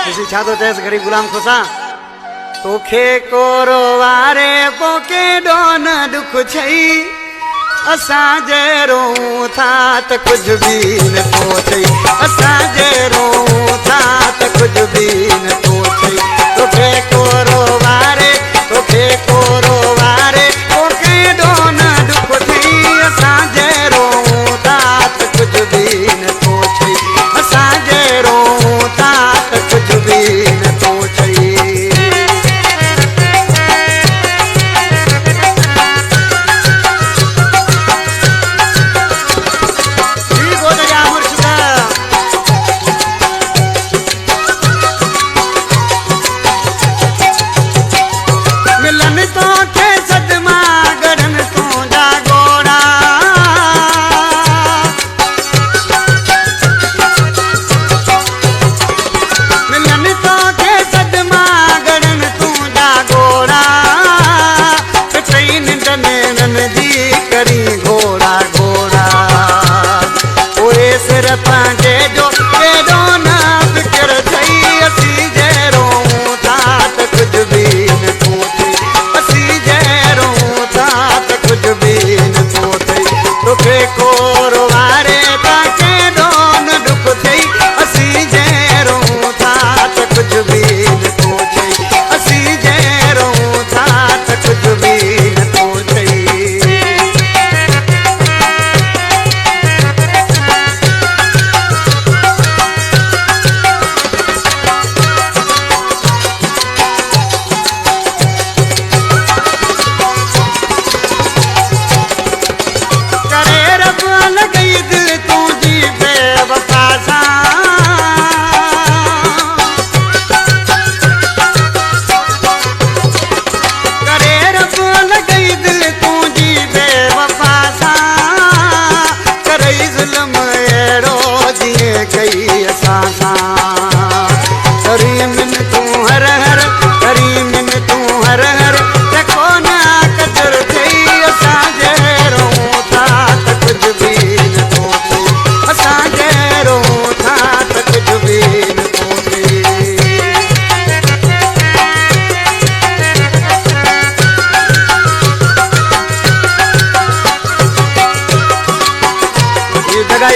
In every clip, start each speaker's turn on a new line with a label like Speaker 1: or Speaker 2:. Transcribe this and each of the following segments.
Speaker 1: किसी छा तो चेस गरीब गुलाम खुसा तोखे कोरो वारे पोके डोन दुख छई असां जहिड़ो था त कुझु बि नथो चई असां जहिड़ो था त कुझु बि नथो चई तोखे कोरो वारे तोखे कोरो वारे पोके डोन दुख थई असां जहिड़ो था त कुझु बि नथो चई असां जहिड़ो था त कुझु बि नथो चई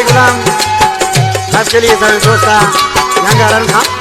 Speaker 1: गुलाम खास के लिए सारे दोस्त यहाँ